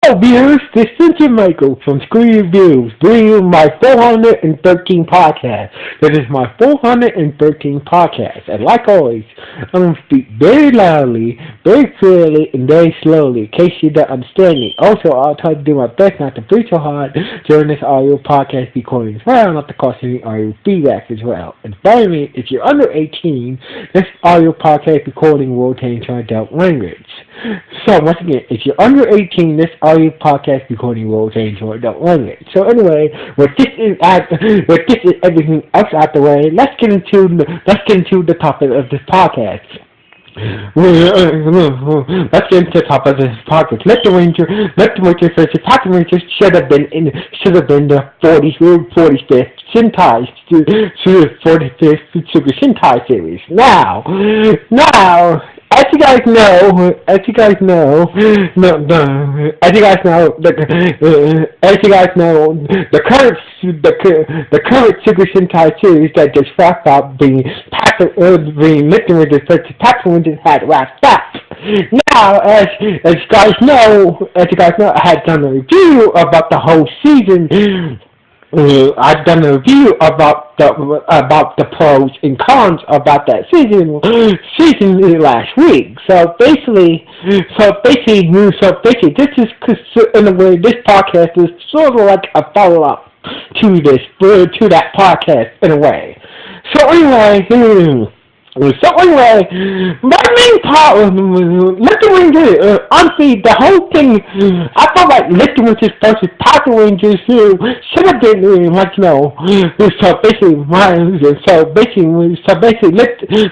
Hello viewers, this is Michael from Screen Reviews, bringing you my 413 podcast. This is my 413 podcast, and like always, I'm going to speak very loudly, very clearly, and very slowly, in case you don't understand me. Also, I'll try to do my best not to breathe so hard during this audio podcast recording as well, not to cause any audio feedback as well. And finally, if you're under 18, this audio podcast recording will contain adult language. So, once again, if you're under 18, this audio podcast recording will change or adult language. So anyway, with this is everything else out the way, let's get into the topic of this podcast. Let's get into the topic of this podcast. Lupinranger versus Patranger should have been the 45th Sentai 45th Super Sentai series. Now. As you guys know, the current Super Sentai series that just wrapped up being Lupinranger versus Patranger had wrapped up. Now, as you guys know, I had done a review about the whole season. I've done a review about the pros and cons about that season last week. So basically, this is in a way, this podcast is sort of like a follow up to that podcast in a way. So anyway, my main part was Lupinranger. Honestly, the whole thing, I felt like Lupinranger versus Patranger should have been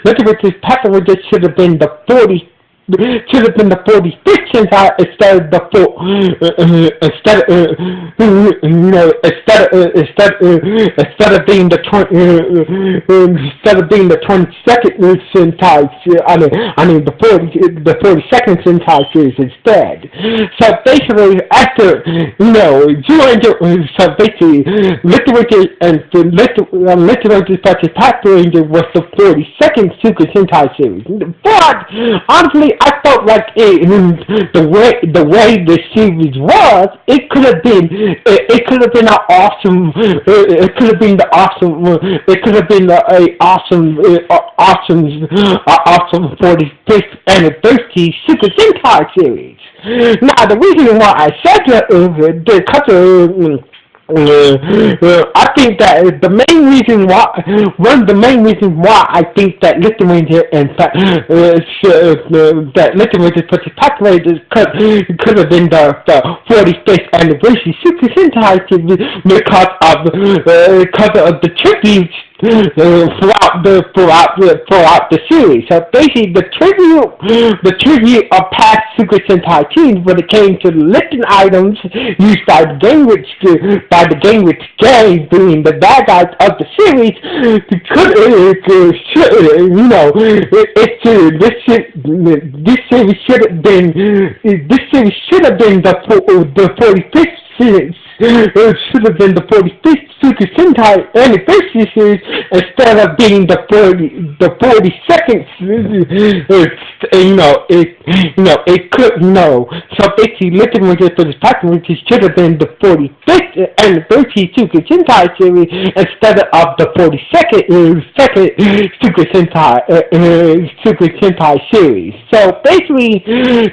Lupinranger Patranger should have been the 45th Sentai instead of the being the 22nd Sentai. I mean the 42nd Sentai series instead. So basically, after Lupinranger versus Patranger was the 42nd Super Sentai series, but honestly, I felt like the way the series was, it could have been an awesome 45th anniversary Super Sentai series. Now, the reason why I said that is because I think that one of the main reasons why I think that Lupinranger versus Patranger could have been the 45th anniversary Super Sentai series because of the tributes throughout the series. So basically, the tribute of past Super Sentai teams when it came to the lifting items used by the Game Witch gang being the bad guys of the series, this series should have been the 45th series. It should have been the 45th Super Sentai anniversary series instead of being the 42nd. So basically, Lupinranger versus Patranger should have been the 45th anniversary Super Sentai series instead of the 42nd Super Sentai series. So basically,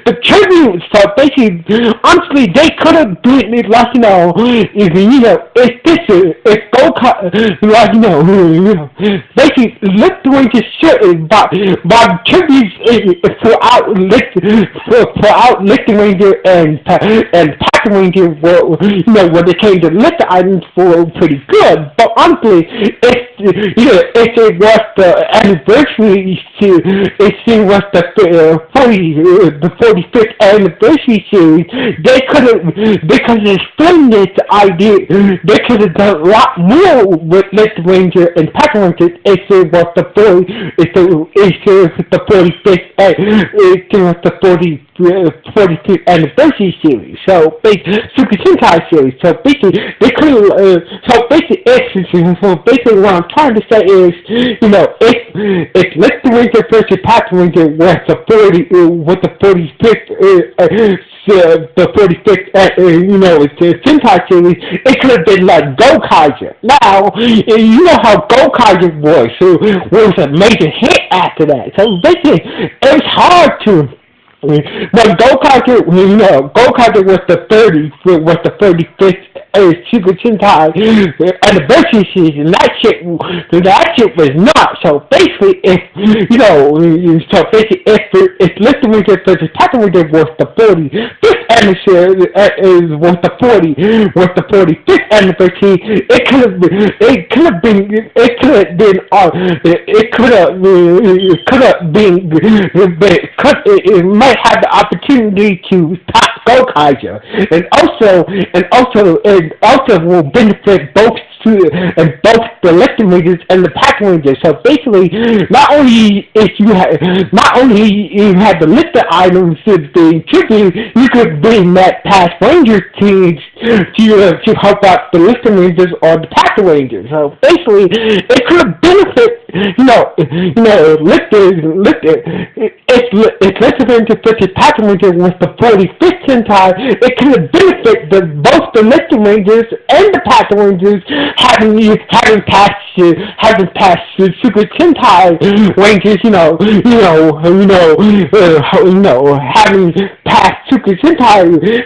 the tribute. So basically, honestly, they could have been if Goku, basically Lupinranger should by tributes throughout Lupinranger and Patranger when they came to lift the items were pretty good. But honestly, if it was the anniversary, if it was the 45th anniversary series, they could have explained this idea. They could have done a lot more with Lupinranger and Patranger if it was the 45th anniversary series. So Super Sentai series. So basically, they could so basically what I'm trying to say is, if Lupinranger versus Patranger was the 45th the 45th, it's the Sentai series, it could have been like Gokaiger. Now, you know how Gokaiger was a major hit after that. So basically, it's hard to. But Gokaiger was the 35th Super Sentai anniversary season. That shit was not. So basically, if Lupinranger versus Patranger was the 45th anniversary, was the 45th anniversary, it might have the opportunity to top Gokaiger, and also will benefit both the Lupinrangers and the Patrangers. So basically, not only you had the listed items being tribute, you could bring that past Ranger teams to help out the Lupinrangers or the Patrangers. So basically, it could benefit. If Lupinranger versus Patranger was the 45th Sentai, it could benefit both the Lupinrangers and the Patrangers having passed Super Sentai Rangers, having past Super Sentai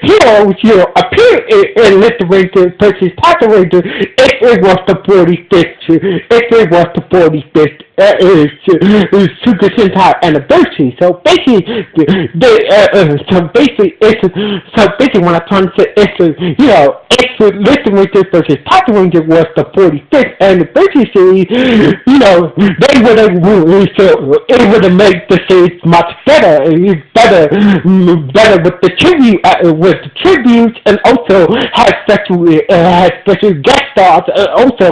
heroes, appear in Lupinranger versus Patranger if it was the 45th Super Sentai anniversary. So basically, what I'm trying to say is, if Lupinranger versus Patranger was the 45th anniversary series, it would have made the series much better with the tributes, and also had special guest stars, also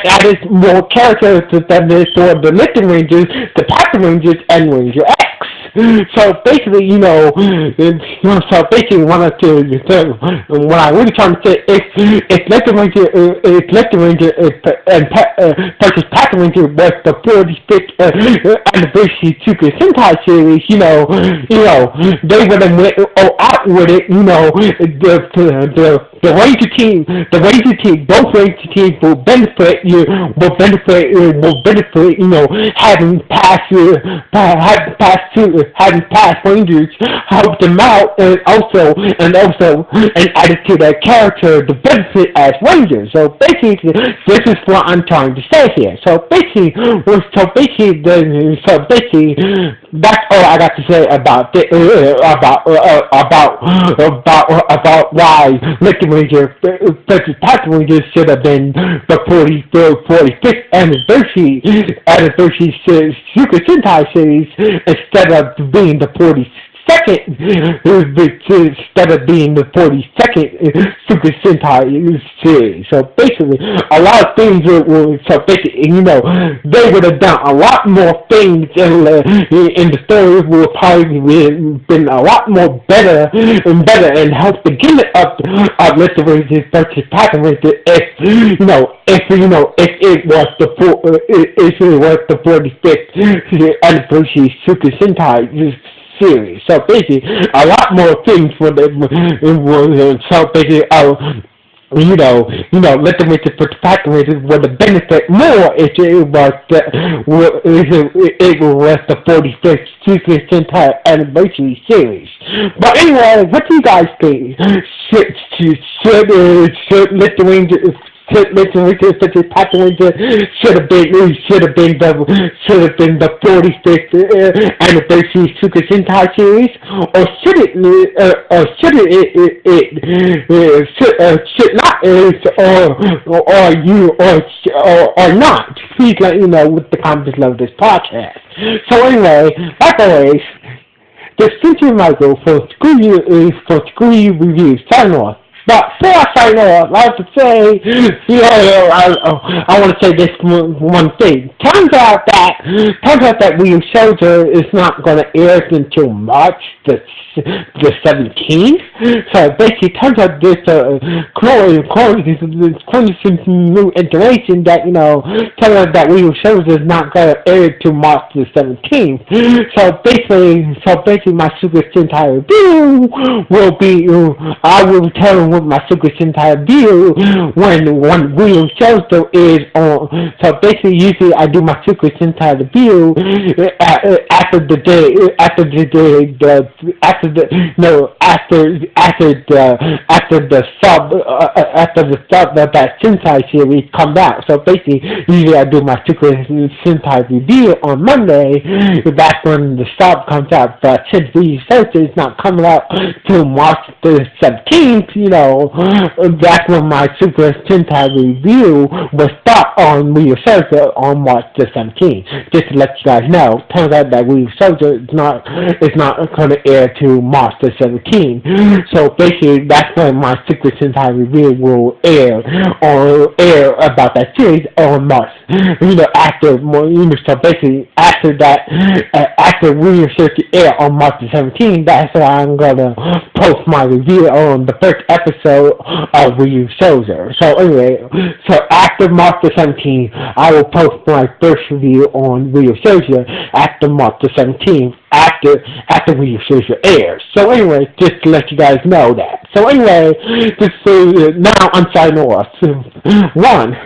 added more characters than this for the Lupinrangers, the Patrangers, and Ranger X. So basically, what I really trying to say is, if Lupinranger versus Patranger was the 45th anniversary Super Sentai series, they would have went out with it. The Ranger team, both Ranger teams will benefit. Having past Rangers help them out, and added to their character the benefit as Rangers. So basically, this is what I'm trying to say here. So basically, that's all I got to say about why Lupinranger versus Patranger should have been the 45th anniversary Super Sentai series instead of being the 42nd Super Sentai series. So basically, a lot of things they would have done a lot more things in the story would probably been a lot more better and help the gimmick of Lupinranger versus Patranger if it was the 45th anniversary Super Sentai series. So basically, a lot more things for them. So basically, Lupinranger versus Patranger would have benefit more if it was the 45th Super Sentai anniversary series. But anyway, what do you guys think? Should Lupinranger versus Patranger should have been the 45th anniversary Super Sentai series, or should not? Please let me know with the comments below this podcast. So anyway, like always, this is Michael for Screw You Reviews. Sign off. But before I sign off, I have to say, I want to say this one thing. Turns out that Wheel Soldier is not going to air until March the 17th. So basically, turns out this some new information that turns out that Wheel Soldier is not going to air till March the 17th. So basically, my Super Sentai review will be. I will tell what my Super Sentai review when Wheel Soldier is on. So basically, usually I do my Super Sentai review after the sub of that Sentai series comes out. So basically, usually I do my Super Sentai review on Monday. That's when the sub comes out. But since Wheel Soldier is not coming out till March the 17th, that's when my Super Sentai review will start on Wheel Soldier on March the 17th. Just to let you guys know, turns out that Wheel Soldier is not going to air till March the 17th. So basically, that's when my Super Sentai review will air about that series on March. So basically, after that, after Wheel Soldier air on March the 17th, that's why I'm gonna post my review on the first episode of Wheel Soldier. So anyway, after March the 17th, I will post my first review on Wheel Soldier after March the 17th, after Wheel Soldier airs. So anyway, just to let you guys know that. So anyway, now I'm signing off. 1.